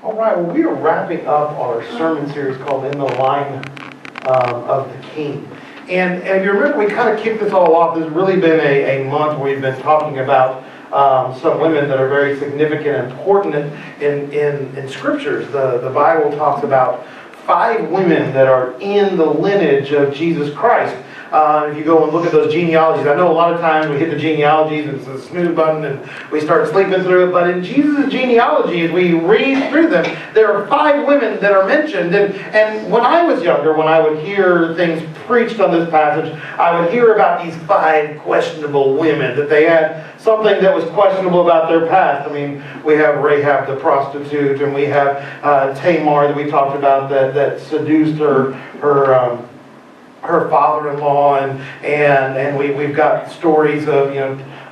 All right, well, we are wrapping up our sermon series called In the Line of the King. And if you remember, we kind of kicked this all off. This has really been a month where we've been talking about some women that are very significant and important in Scriptures. The Bible talks about 5 women that are in the lineage of Jesus Christ. If you go and look at those genealogies, I know a lot of times we hit the genealogies and it's a snooze button and we start sleeping through it, but in Jesus' genealogy, as we read through them, there are 5 women that are mentioned. And when I was younger, when I would hear things preached on this passage, I would hear about these 5 questionable women, that they had something that was questionable about their past. I mean, we have Rahab the prostitute, and we have Tamar that we talked about that seduced her father-in-law, and we've got stories of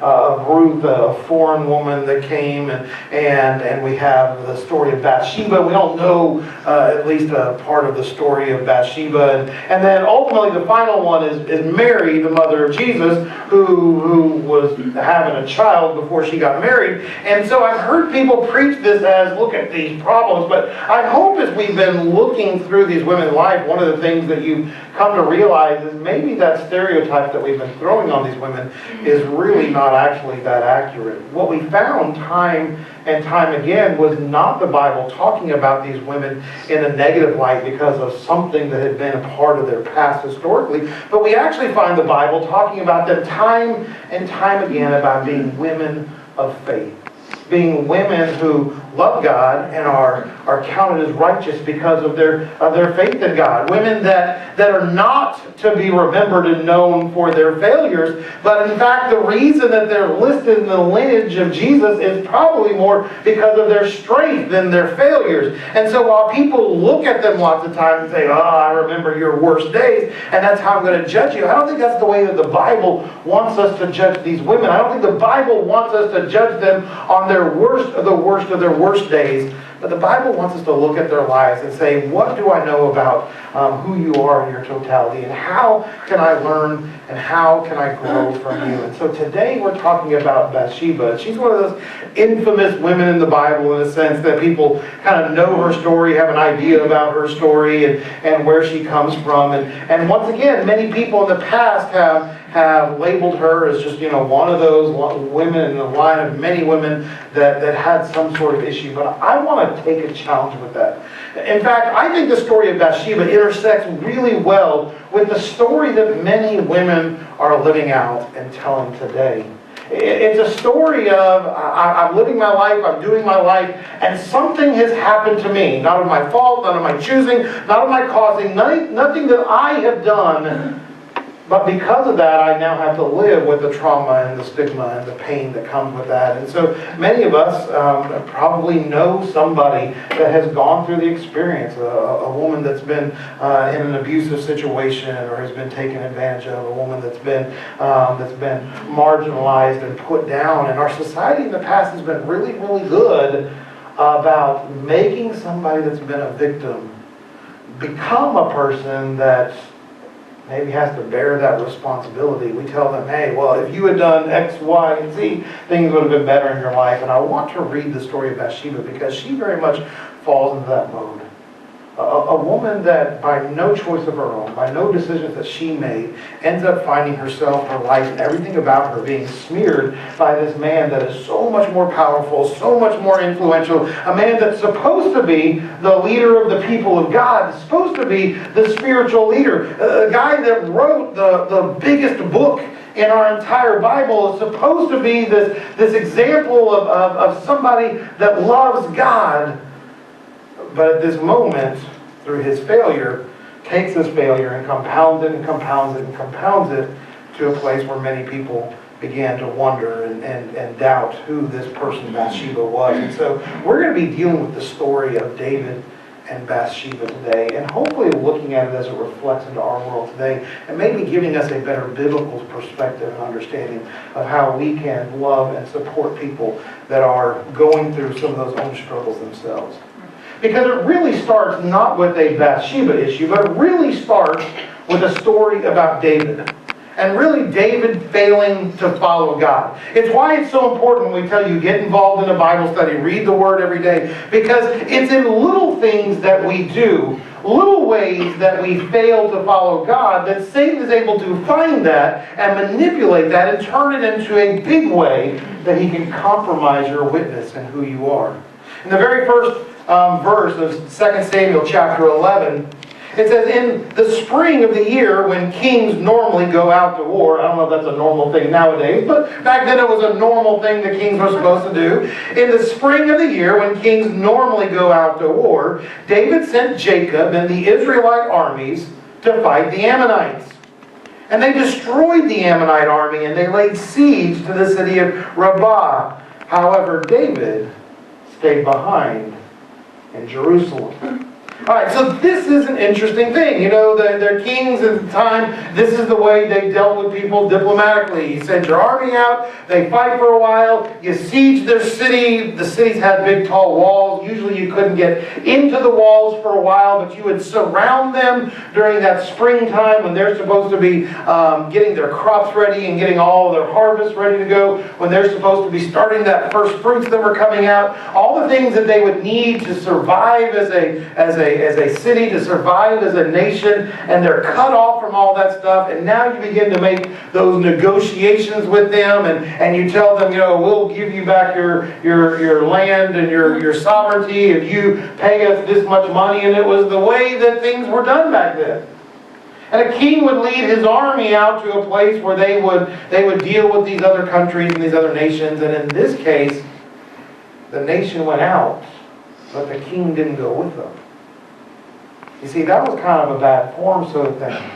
of Ruth, a foreign woman that came, and we have the story of Bathsheba. We don't know at least a part of the story of Bathsheba, and then ultimately the final one is Mary, the mother of Jesus, who was having a child before she got married. And so I've heard people preach this as, look at these problems, but I hope as we've been looking through these women's life, one of the things that you've come to realize is maybe that stereotype that we've been throwing on these women is really not actually that accurate. What we found time and time again was not the Bible talking about these women in a negative light because of something that had been a part of their past historically, but we actually find the Bible talking about them time and time again about being women of faith. Being women who love God and are counted as righteous because of their faith in God. Women that are not to be remembered and known for their failures, but in fact the reason that they're listed in the lineage of Jesus is probably more because of their strength than their failures. And so while people look at them lots of times and say, I remember your worst days, and that's how I'm going to judge you, I don't think that's the way that the Bible wants us to judge these women. I don't think the Bible wants us to judge them on their worst of the worst of their worst days, but the Bible wants us to look at their lives and say, what do I know about who you are in your totality, and how can I learn and how can I grow from you? And so today we're talking about Bathsheba. She's one of those infamous women in the Bible in a sense that people kind of know her story, have an idea about her story and where she comes from. And once again, many people in the past have labeled her as just one of those women in the line of many women that had some sort of issue. But I want to take a challenge with that. In fact, I think the story of Bathsheba intersects really well with the story that many women are living out and telling today. It's a story of, I'm living my life, I'm doing my life, and something has happened to me. Not of my fault, not of my choosing, not of my causing, nothing that I have done. But because of that, I now have to live with the trauma and the stigma and the pain that comes with that. And so many of us probably know somebody that has gone through the experience, a woman that's been in an abusive situation or has been taken advantage of, a woman that's been marginalized and put down. And our society in the past has been really, really good about making somebody that's been a victim become a person that maybe has to bear that responsibility. We tell them, hey, well, if you had done X, Y, and Z, things would have been better in your life. And I want to read the story of Bathsheba because she very much falls into that mode. A woman that by no choice of her own, by no decisions that she made, ends up finding herself, her life, and everything about her being smeared by this man that is so much more powerful, so much more influential, a man that's supposed to be the leader of the people of God, supposed to be the spiritual leader, a guy that wrote the biggest book in our entire Bible is supposed to be this example of somebody that loves God. But at this moment, through his failure, takes this failure and compounds it and compounds it and compounds it to a place where many people began to wonder and doubt who this person Bathsheba was. And so we're going to be dealing with the story of David and Bathsheba today, and hopefully looking at it as it reflects into our world today, and maybe giving us a better biblical perspective and understanding of how we can love and support people that are going through some of those own struggles themselves. Because it really starts not with a Bathsheba issue, but it really starts with a story about David. and really David failing to follow God. It's why it's so important when we tell you get involved in a Bible study, read the Word every day, because it's in little things that we do, little ways that we fail to follow God, that Satan is able to find that and manipulate that and turn it into a big way that he can compromise your witness and who you are. In the very first verse of 2 Samuel chapter 11, it says, in the spring of the year when kings normally go out to war, I don't know if that's a normal thing nowadays, but back then it was a normal thing the kings were supposed to do. In the spring of the year when kings normally go out to war, David sent Jacob and the Israelite armies to fight the Ammonites. And they destroyed the Ammonite army and they laid siege to the city of Rabbah. However, David stayed behind in Jerusalem. Alright, so this is an interesting thing. You know, their kings at the time, this is the way they dealt with people diplomatically. You send your army out, they fight for a while, you siege their city. The cities had big tall walls. Usually you couldn't get into the walls for a while, but you would surround them during that springtime when they're supposed to be getting their crops ready and getting all their harvest ready to go, when they're supposed to be starting that first fruits that were coming out. All the things that they would need to survive as a city, to survive as a nation, and they're cut off from all that stuff. And now you begin to make those negotiations with them, and you tell them, you know, we'll give you back your land and your sovereignty if you pay us this much money. And it was the way that things were done back then. And a king would lead his army out to a place where they would deal with these other countries and these other nations. And in this case, the nation went out, but the king didn't go with them. You see, that was kind of a bad form sort of thing.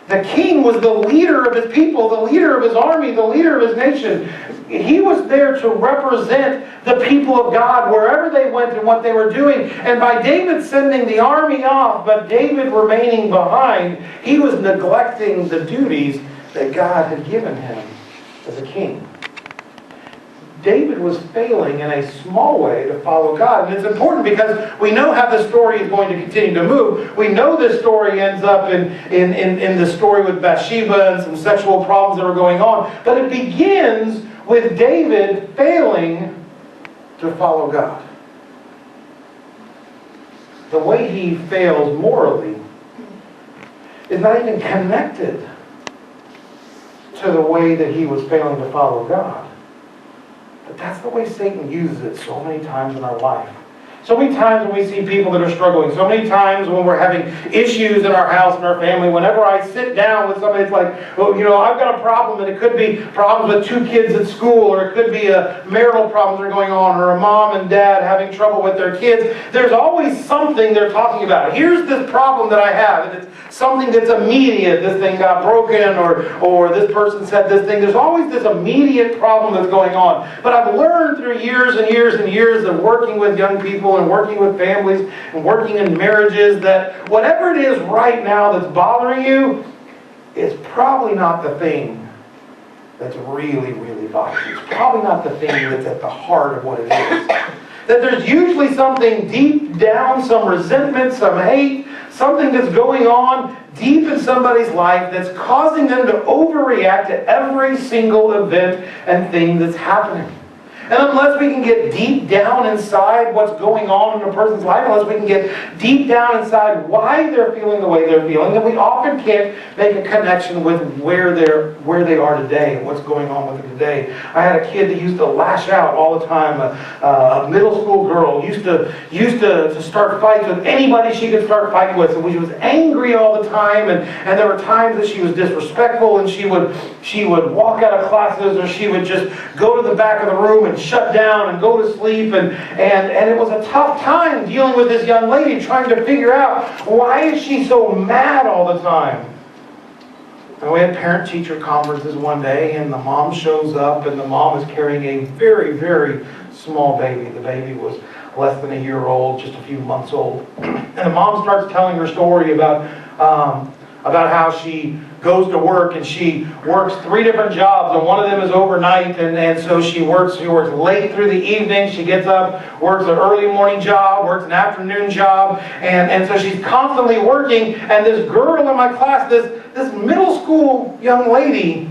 The king was the leader of his people, the leader of his army, the leader of his nation. He was there to represent the people of God wherever they went and what they were doing. And by David sending the army off, but David remaining behind, he was neglecting the duties that God had given him as a king. David was failing in a small way to follow God. And it's important because we know how the story is going to continue to move. We know this story ends up in the story with Bathsheba and some sexual problems that were going on. But it begins with David failing to follow God. The way he fails morally is not even connected to the way that he was failing to follow God. But that's the way Satan uses it so many times in our life. So many times when we see people that are struggling, so many times when we're having issues in our house and our family, whenever I sit down with somebody, it's like, well, you know, I've got a problem, and it could be problems with 2 kids at school, or it could be marital problems that are going on, or a mom and dad having trouble with their kids. There's always something they're talking about. Here's this problem that I have, and it's something that's immediate. This thing got broken, or this person said this thing. There's always this immediate problem that's going on. But I've learned through years and years and years of working with young people and working with families and working in marriages that whatever it is right now that's bothering you is probably not the thing that's really, really bothering you. It's probably not the thing that's at the heart of what it is. That there's usually something deep down, some resentment, some hate, something that's going on deep in somebody's life that's causing them to overreact to every single event and thing that's happening. And unless we can get deep down inside what's going on in a person's life, unless we can get deep down inside why they're feeling the way they're feeling, then we often can't make a connection with where they are today and what's going on with them today. I had a kid that used to lash out all the time. A middle school girl used to start fights with anybody she could start fighting with. And she was angry all the time, and there were times that she was disrespectful, and she would walk out of classes, or she would just go to the back of the room and shut down and go to sleep, and it was a tough time dealing with this young lady, trying to figure out why is she so mad all the time. And we had parent-teacher conferences one day, and the mom shows up, and the mom is carrying a very, very small baby. The baby was less than a year old, just a few months old. And the mom starts telling her story about about how she goes to work and she works 3 different jobs, and one of them is overnight, and so she works late through the evening. She gets up, works an early morning job, works an afternoon job, and so she's constantly working. And this girl in my class, this middle school young lady,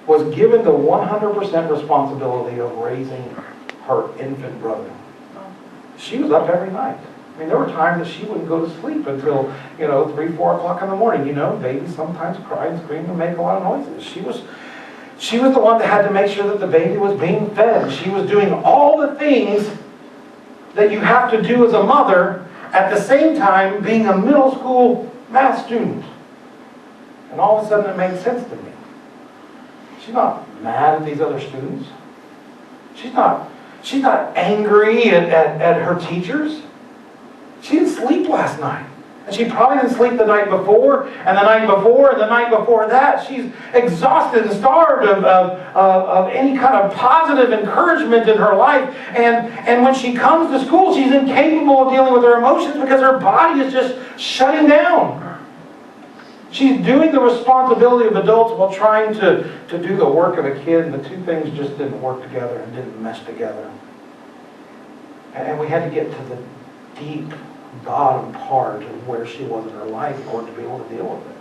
was given the 100% responsibility of raising her infant brother. She was up every night. I mean, there were times that she wouldn't go to sleep until, 3, 4 o'clock in the morning. Babies sometimes cry and scream and make a lot of noises. She was the one that had to make sure that the baby was being fed. She was doing all the things that you have to do as a mother, at the same time being a middle school math student. And all of a sudden it made sense to me. She's not mad at these other students. She's not angry at her teachers. She didn't sleep last night. And she probably didn't sleep the night before, and the night before, and the night before that. She's exhausted and starved of any kind of positive encouragement in her life. And when she comes to school, she's incapable of dealing with her emotions because her body is just shutting down. She's doing the responsibility of adults while trying to do the work of a kid, and the two things just didn't work together and didn't mesh together. And we had to get to the deep bottom part of where she was in her life in order to be able to deal with it.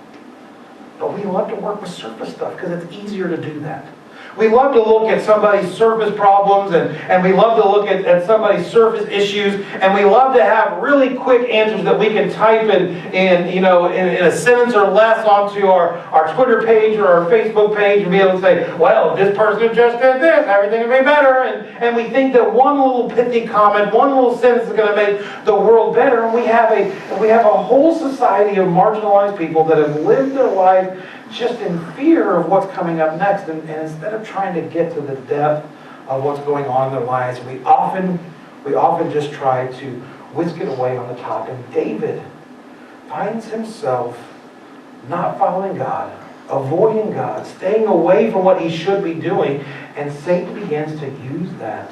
But we love to work with surface stuff because it's easier to do that. We love to look at somebody's surface problems, and we love to look at somebody's surface issues, and we love to have really quick answers that we can type in a sentence or less onto our Twitter page or our Facebook page and be able to say, well, this person just did this, everything will be better. And we think that one little pithy comment, one little sentence is going to make the world better. And we have a whole society of marginalized people that have lived their life just in fear of what's coming up next, and instead of trying to get to the depth of what's going on in their lives, we often just try to whisk it away on the top. And David finds himself not following God, avoiding God, staying away from what he should be doing, and Satan begins to use that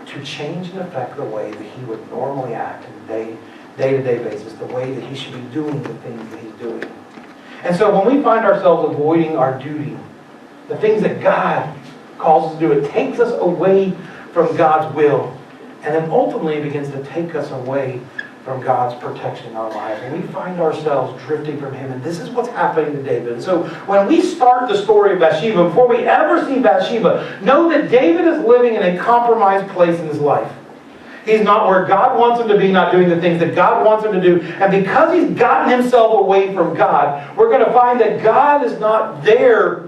to change and affect the way that he would normally act on a day-to-day basis, the way that he should be doing the things that he's doing. And so when we find ourselves avoiding our duty, the things that God calls us to do, it takes us away from God's will. And then ultimately it begins to take us away from God's protection in our lives. And we find ourselves drifting from Him. And this is what's happening to David. And so when we start the story of Bathsheba, before we ever see Bathsheba, know that David is living in a compromised place in his life. He's not where God wants him to be, not doing the things that God wants him to do. And because he's gotten himself away from God, we're going to find that God is not there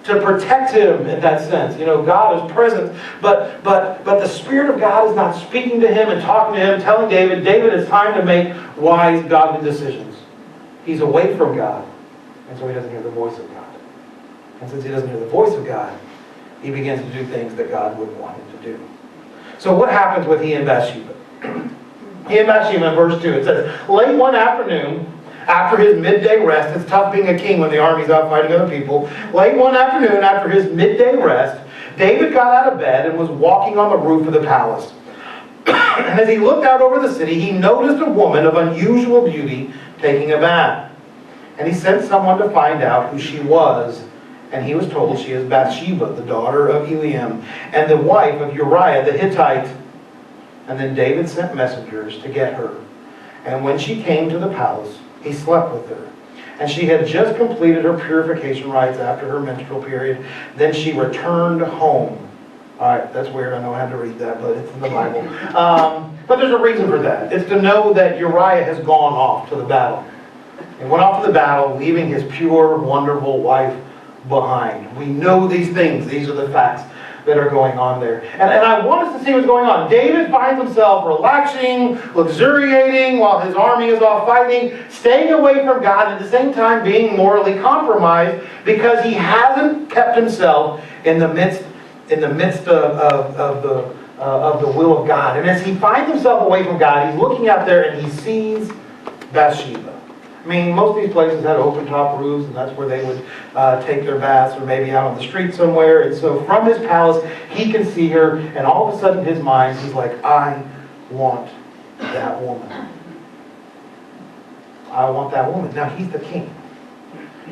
to protect him in that sense. God is present, but the Spirit of God is not speaking to him and talking to him, telling David, it's time to make wise, godly decisions. He's away from God, and so he doesn't hear the voice of God. And since he doesn't hear the voice of God, he begins to do things that God wouldn't want him to do. So what happens with he and Bathsheba? He and Bathsheba in verse 2, it says, late one afternoon, after his midday rest, it's tough being a king when the army's out fighting other people. Late one afternoon, after his midday rest, David got out of bed and was walking on the roof of the palace. And as he looked out over the city, he noticed a woman of unusual beauty taking a bath. And he sent someone to find out who she was. And he was told she is Bathsheba, the daughter of Eliam, and the wife of Uriah the Hittite. And then David sent messengers to get her. And when she came to the palace, he slept with her. And she had just completed her purification rites after her menstrual period. Then she returned home. All right, that's weird. I know I had to read that, but it's in the Bible. But there's a reason for that. It's to know that Uriah has gone off to the battle. He went off to the battle, leaving his pure, wonderful wife behind. We know these things. These are the facts that are going on there. And I want us to see what's going on. David finds himself relaxing, luxuriating while his army is off fighting, staying away from God, and at the same time being morally compromised because he hasn't kept himself in the midst of the will of God. And as he finds himself away from God, he's looking out there and he sees Bathsheba. I mean, most of these places had open top roofs, and that's where they would take their baths, or maybe out on the street somewhere. And so from his palace, he can see her, and all of a sudden in his mind, he's like, I want that woman. I want that woman. Now, he's the king.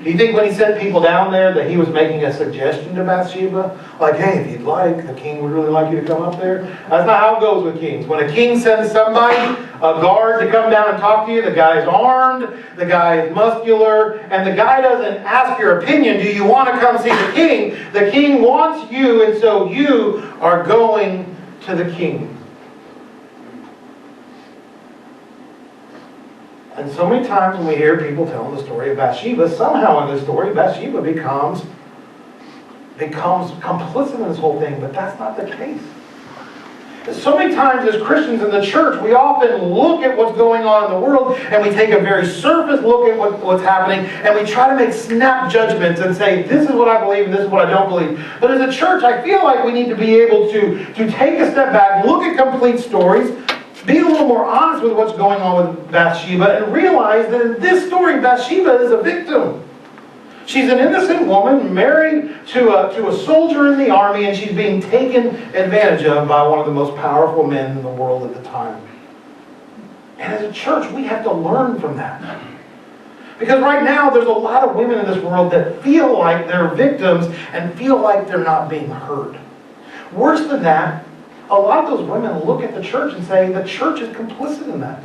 Do you think when he sent people down there that he was making a suggestion to Bathsheba? Like, hey, if you'd like, the king would really like you to come up there. That's not how it goes with kings. When a king sends somebody, a guard, to come down and talk to you, the guy's armed, the guy is muscular, and the guy doesn't ask your opinion, do you want to come see the king? The king wants you, and so you are going to the king. And so many times when we hear people telling the story of Bathsheba, somehow in this story, Bathsheba becomes complicit in this whole thing, but that's not the case. So many times as Christians in the church, we often look at what's going on in the world, and we take a very surface look at what's happening, and we try to make snap judgments and say, this is what I believe and this is what I don't believe. But as a church, I feel like we need to be able to take a step back, look at complete stories, be a little more honest with what's going on with Bathsheba, and realize that in this story, Bathsheba is a victim. She's an innocent woman married to a soldier in the army, and she's being taken advantage of by one of the most powerful men in the world at the time. And as a church, we have to learn from that. Because right now, there's a lot of women in this world that feel like they're victims and feel like they're not being heard. Worse than that, a lot of those women look at the church and say, the church is complicit in that.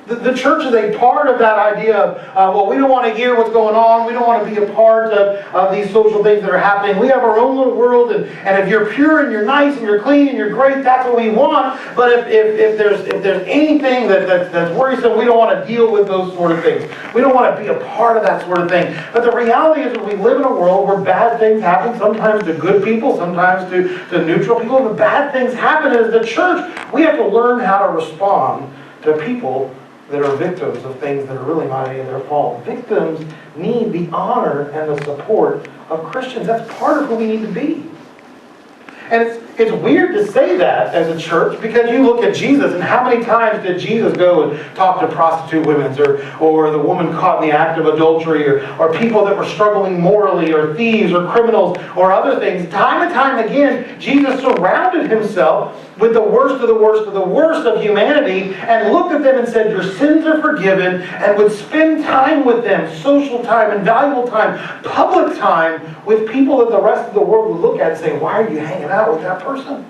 The church is a part of that idea of, well, we don't want to hear what's going on. We don't want to be a part of these social things that are happening. We have our own little world, and if you're pure and you're nice and you're clean and you're great, that's what we want. But if there's anything that's worrisome, we don't want to deal with those sort of things. We don't want to be a part of that sort of thing. But the reality is that we live in a world where bad things happen, sometimes to good people, sometimes to neutral people. But bad things happen, and as the church, we have to learn how to respond to people that are victims of things that are really not any of their fault. Victims need the honor and the support of Christians. That's part of who we need to be. And it's weird to say that as a church, because you look at Jesus, and how many times did Jesus go and talk to prostitute women, or the woman caught in the act of adultery, or people that were struggling morally, or thieves, or criminals, or other things. Time and time again, Jesus surrounded himself with the worst of the worst of the worst of humanity, and looked at them and said, your sins are forgiven, and would spend time with them, social time and valuable time, public time, with people that the rest of the world would look at and say, why are you hanging out with that person?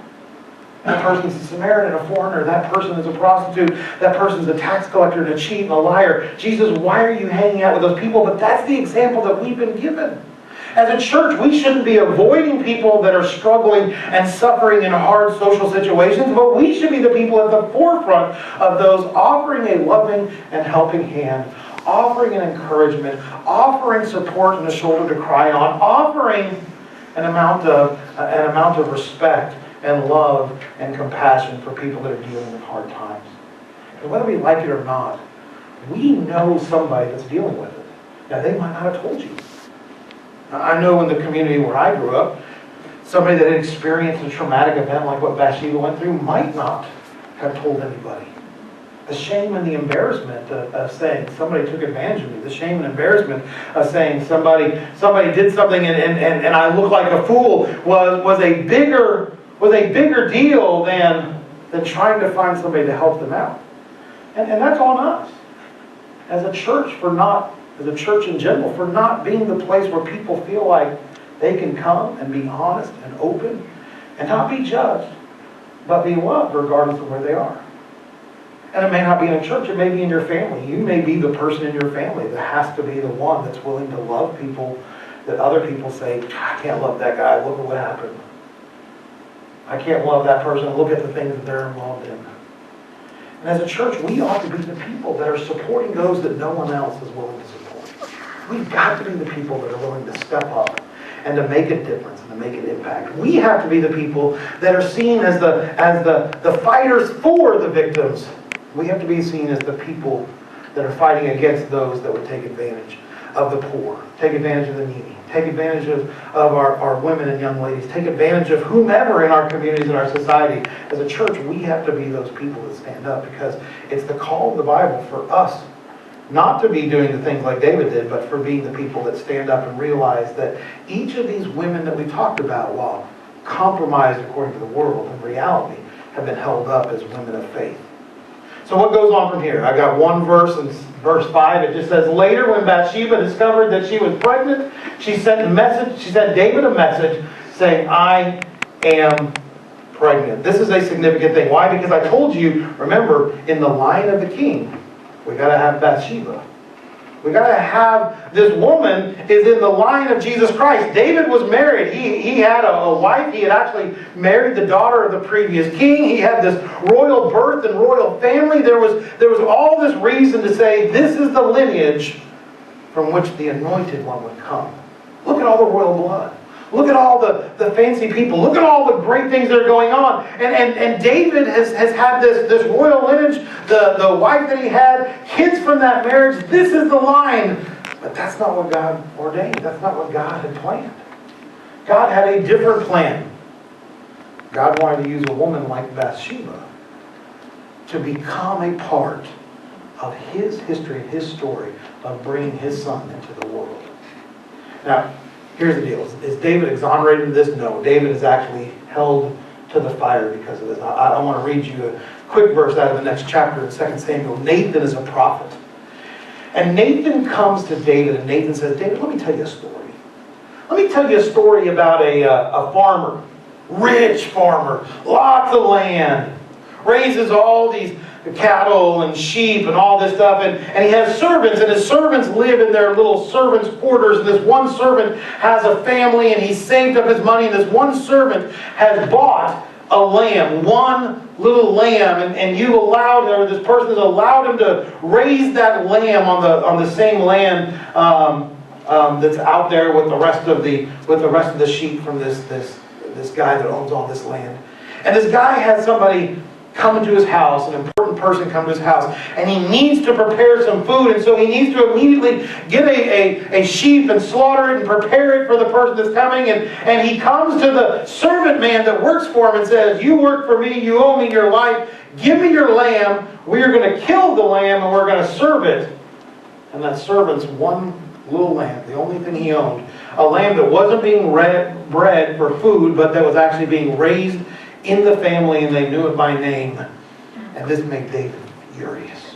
That person's a Samaritan, a foreigner. That person is a prostitute. That person's a tax collector and a cheat and a liar. Jesus, why are you hanging out with those people? But that's the example that we've been given. As a church, we shouldn't be avoiding people that are struggling and suffering in hard social situations, but we should be the people at the forefront of those, offering a loving and helping hand, offering an encouragement, offering support and a shoulder to cry on, offering an amount of respect and love and compassion for people that are dealing with hard times. And whether we like it or not, we know somebody that's dealing with it. Now, they might not have told you. I know in the community where I grew up, somebody that had experienced a traumatic event like what Bathsheba went through might not have told anybody. The shame and the embarrassment of saying somebody took advantage of me. The shame and embarrassment of saying somebody did something and I look like a fool was a bigger deal than trying to find somebody to help them out. And that's on us as a church as a church in general, for not being the place where people feel like they can come and be honest and open and not be judged, but be loved regardless of where they are. And it may not be in a church, it may be in your family. You may be the person in your family that has to be the one that's willing to love people that other people say, I can't love that guy, look at what happened. I can't love that person, look at the things that they're involved in. And as a church, we ought to be the people that are supporting those that no one else is willing to support. We've got to be the people that are willing to step up and to make a difference and to make an impact. We have to be the people that are seen as the fighters for the victims. We have to be seen as the people that are fighting against those that would take advantage of the poor, take advantage of the needy, take advantage of our women and young ladies, take advantage of whomever in our communities and our society. As a church, we have to be those people that stand up, because it's the call of the Bible for us not to be doing the things like David did, but for being the people that stand up and realize that each of these women that we talked about, while compromised according to the world, in reality, have been held up as women of faith. So what goes on from here? I got one verse, in verse 5. It just says, later when Bathsheba discovered that she was pregnant, she sent David a message saying, I am pregnant. This is a significant thing. Why? Because I told you, remember, in the line of the king, we got to have Bathsheba. We got to have, this woman is in the line of Jesus Christ. David was married. He had a wife. He had actually married the daughter of the previous king. He had this royal birth and royal family. There was all this reason to say, this is the lineage from which the anointed one would come. Look at all the royal blood. Look at all the fancy people. Look at all the great things that are going on. And David has had this royal lineage, the wife that he had, kids from that marriage. This is the line. But that's not what God ordained. That's not what God had planned. God had a different plan. God wanted to use a woman like Bathsheba to become a part of His history, His story of bringing His Son into the world. Now, here's the deal. Is David exonerated in this? No. David is actually held to the fire because of this. I want to read you a quick verse out of the next chapter in 2 Samuel. Nathan is a prophet. And Nathan comes to David and Nathan says, David, let me tell you a story. Let me tell you a story about a farmer. Rich farmer. Lots of land. Raises all these cattle and sheep and all this stuff, and he has servants, and his servants live in their little servants' quarters, and this one servant has a family, and he's saved up his money, and this one servant has bought a lamb, one little lamb, and you allowed, or this person has allowed him to raise that lamb on the same land that's out there with the rest of the sheep from this guy that owns all this land. And this guy has somebody come into his house, an important person come to his house, and he needs to prepare some food, and so he needs to immediately get a sheep and slaughter it and prepare it for the person that's coming, and he comes to the servant man that works for him and says, you work for me, you owe me your life, give me your lamb, we are going to kill the lamb and we're going to serve it. And that servant's one little lamb, the only thing he owned, a lamb that wasn't being bred for food, but that was actually being raised in the family, and they knew it by name. And this made David furious.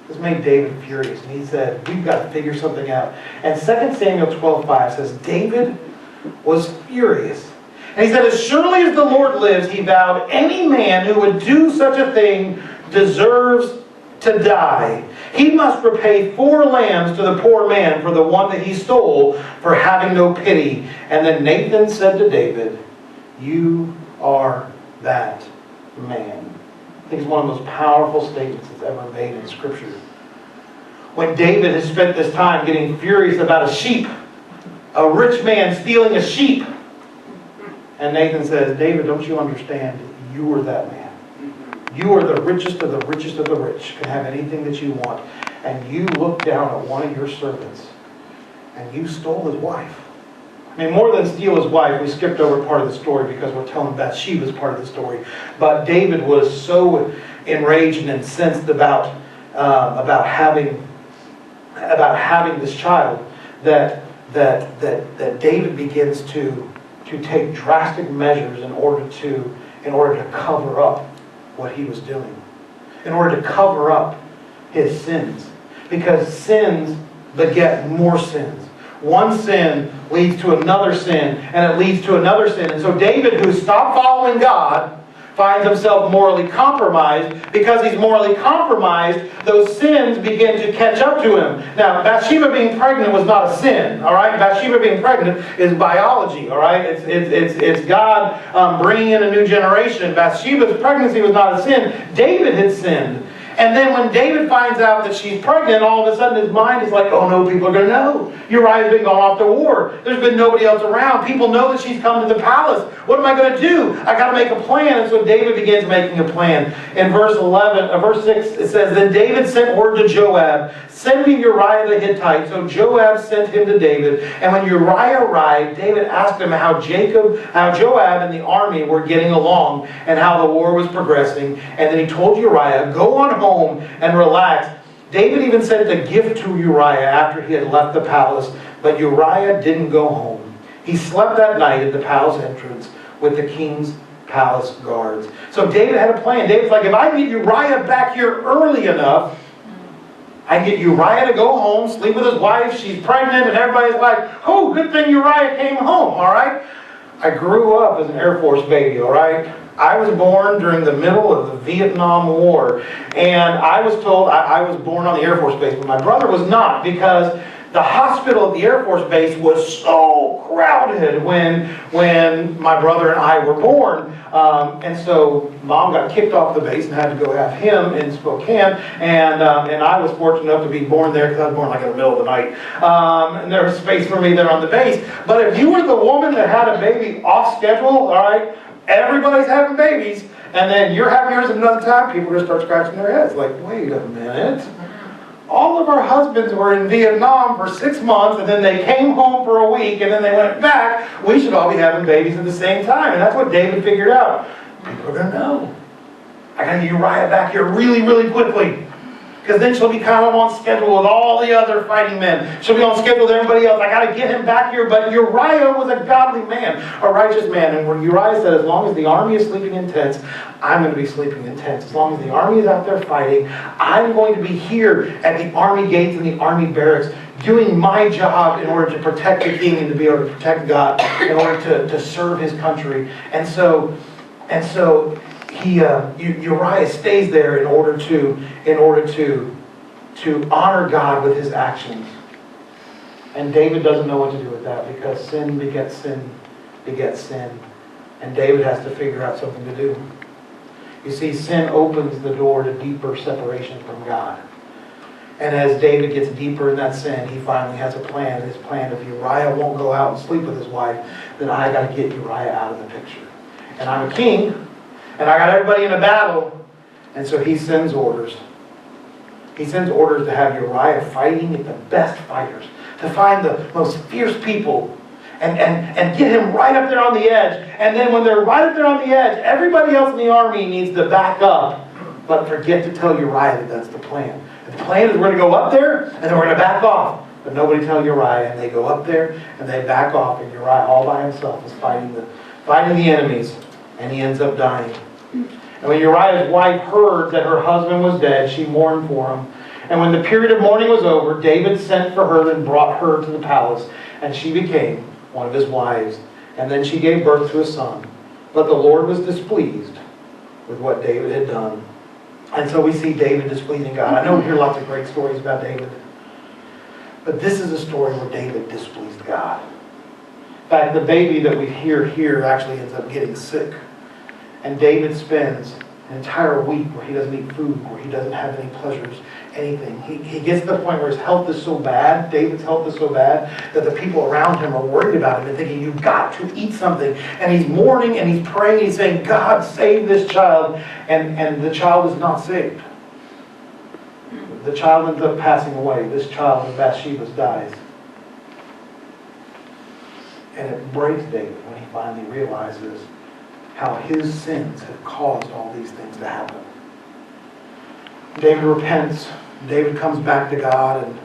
This made David furious. And he said, we've got to figure something out. And 2 Samuel 12:5 says, David was furious. And he said, as surely as the Lord lives, he vowed, any man who would do such a thing deserves to die. He must repay 4 lambs to the poor man for the one that he stole, for having no pity. And then Nathan said to David, you are that man. I think it's one of the most powerful statements that's ever made in Scripture. When David has spent this time getting furious about a sheep, a rich man stealing a sheep, and Nathan says, David, don't you understand? You are that man. You are the richest of the richest of the rich. Can have anything that you want. And you looked down at one of your servants, and you stole his wife. I mean, more than steal his wife, we skipped over part of the story because we're telling Bathsheba's part of the story. But David was so enraged and incensed about having this child that David begins to take drastic measures in order to cover up what he was doing, in order to cover up his sins, because sins beget more sins. One sin leads to another sin, and it leads to another sin. And so David, who stopped following God, finds himself morally compromised. Because he's morally compromised, those sins begin to catch up to him. Now, Bathsheba being pregnant was not a sin, all right? Bathsheba being pregnant is biology, all right? It's God bringing in a new generation. Bathsheba's pregnancy was not a sin. David had sinned. And then when David finds out that she's pregnant, all of a sudden his mind is like, oh no, people are going to know. Uriah's been gone off to war. There's been nobody else around. People know that she's come to the palace. What am I going to do? I got to make a plan. And so David begins making a plan. In verse 6, it says, then David sent word to Joab, send me Uriah the Hittite. So Joab sent him to David. And when Uriah arrived, David asked him how Joab and the army were getting along and how the war was progressing. And then he told Uriah, go on home and relax. David even sent a gift to Uriah after he had left the palace, but Uriah didn't go home. He slept that night at the palace entrance with the king's palace guards. So David had a plan. David's like, if I get Uriah back here early enough, I get Uriah to go home, sleep with his wife, she's pregnant, and everybody's like, oh, good thing Uriah came home, all right? I grew up as an Air Force baby, all right? I was born during the middle of the Vietnam War, and I was told I was born on the Air Force base, but my brother was not, because the hospital at the Air Force base was so crowded when my brother and I were born. And so Mom got kicked off the base and had to go have him in Spokane. And I was fortunate enough to be born there because I was born like in the middle of the night. And there was space for me there on the base. But if you were the woman that had a baby off schedule, all right, everybody's having babies, and then you're having yours at another time, people just start scratching their heads like, wait a minute. All of our husbands were in Vietnam for 6 months, and then they came home for a week, and then they went back. We should all be having babies at the same time. And that's what David figured out. People are going to know. I got to get Uriah back here really, really quickly. Because then she'll be kind of on schedule with all the other fighting men. She'll be on schedule with everybody else. I got to get him back here. But Uriah was a godly man, a righteous man. And where Uriah said, as long as the army is sleeping in tents, I'm going to be sleeping in tents. As long as the army is out there fighting, I'm going to be here at the army gates and the army barracks, doing my job in order to protect the king and to be able to protect God, in order to serve his country. And so Uriah stays there in order to honor God with his actions. And David doesn't know what to do with that, because sin begets sin begets sin. And David has to figure out something to do. You see, sin opens the door to deeper separation from God. And as David gets deeper in that sin, he finally has a plan. His plan, if Uriah won't go out and sleep with his wife, then I got to get Uriah out of the picture. And I'm a king, and I got everybody in a battle. And so he sends orders. He sends orders to have Uriah fighting the best fighters, to find the most fierce people, and get him right up there on the edge. And then when they're right up there on the edge, everybody else in the army needs to back up, but forget to tell Uriah that that's the plan. The plan is we're going to go up there, and then we're going to back off. But nobody tell Uriah, and they go up there, and they back off, and Uriah all by himself is fighting the enemies, and he ends up dying. And when Uriah's wife heard that her husband was dead, she mourned for him. And when the period of mourning was over, David sent for her and brought her to the palace, and she became one of his wives. And then she gave birth to a son. But the Lord was displeased with what David had done. And so we see David displeasing God. I know we hear lots of great stories about David, but this is a story where David displeased God. In fact, the baby that we hear here actually ends up getting sick. And David spends an entire week where he doesn't eat food, where he doesn't have any pleasures, anything. He gets to the point where his health is so bad, David's health is so bad, that the people around him are worried about him and thinking, you've got to eat something. And he's mourning and he's praying, he's saying, God, save this child. And the child is not saved. The child ends up passing away. This child of Bathsheba's dies. And it breaks David when he finally realizes how his sins have caused all these things to happen. David repents. David comes back to God, and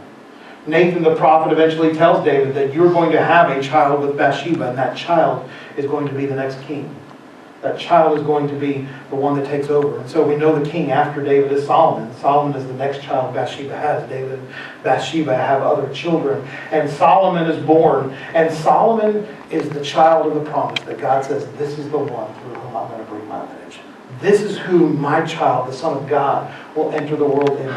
Nathan the prophet eventually tells David that you're going to have a child with Bathsheba, and that child is going to be the next king. That child is going to be the one that takes over. And so we know the king after David is Solomon. Solomon is the next child Bathsheba has. David and Bathsheba have other children. And Solomon is born. And Solomon is the child of the promise that God says, this is the one through whom I'm going to bring my lineage. This is who my child, the Son of God, will enter the world in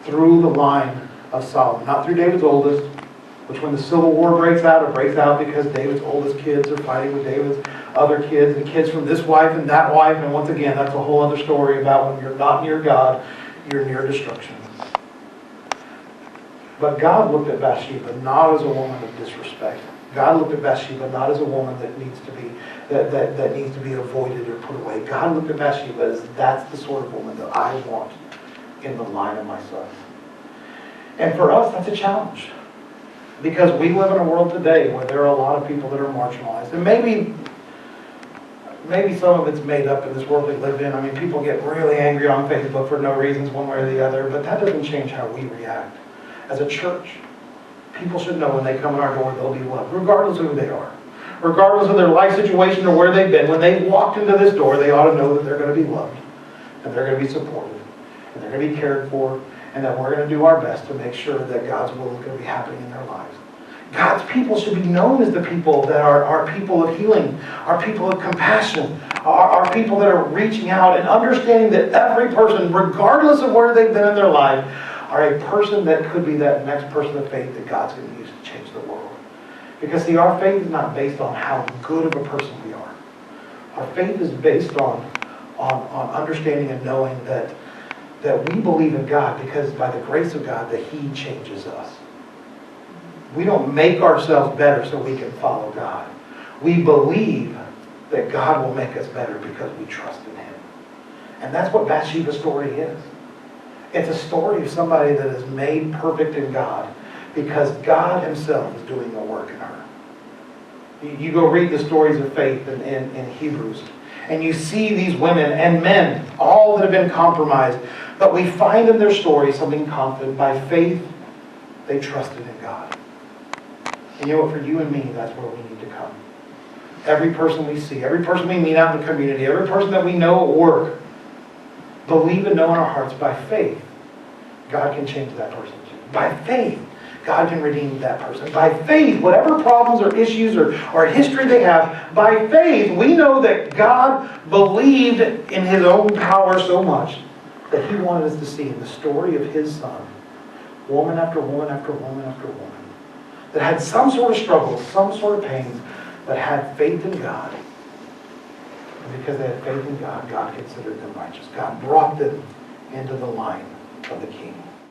through the line of Solomon. Not through David's oldest, which when the Civil War breaks out, it breaks out because David's oldest kids are fighting with David's other kids, and kids from this wife and that wife, and once again, that's a whole other story about when you're not near God, you're near destruction. But God looked at Bathsheba not as a woman of disrespect. God looked at Bathsheba not as a woman that needs to be that needs to be avoided or put away. God looked at Bathsheba as that's the sort of woman that I want in the line of my son. And for us, that's a challenge. Because we live in a world today where there are a lot of people that are marginalized. And maybe some of it's made up in this world we live in. I mean, people get really angry on Facebook for no reasons, one way or the other, but that doesn't change how we react. As a church, people should know when they come in our door, they'll be loved, regardless of who they are. regardless of their life situation or where they've been, when they walked into this door, they ought to know that they're going to be loved, and they're going to be supported, and they're going to be cared for, and that we're going to do our best to make sure that God's will is going to be happening in their lives. God's people should be known as the people that are people of healing, are people of compassion, are people that are reaching out and understanding that every person, regardless of where they've been in their life, are a person that could be that next person of faith that God's going to use to change the world. Because see, our faith is not based on how good of a person we are. Our faith is based on understanding and knowing that we believe in God because by the grace of God that He changes us. We don't make ourselves better so we can follow God. We believe that God will make us better because we trust in Him. And that's what Bathsheba's story is. It's a story of somebody that is made perfect in God because God Himself is doing the work in her. You go read the stories of faith in Hebrews, and you see these women and men, all that have been compromised, but we find in their story something confident. By faith, they trusted in God. And you know what, for you and me, that's where we need to come. Every person we see, every person we meet out in the community, every person that we know at work, believe and know in our hearts by faith, God can change that person too. By faith, God can redeem that person. By faith, whatever problems or issues or history they have, by faith, we know that God believed in His own power so much that He wanted us to see in the story of His Son, woman after woman after woman after woman, that had some sort of struggle, some sort of pains, but had faith in God. And because they had faith in God, God considered them righteous. God brought them into the line of the King.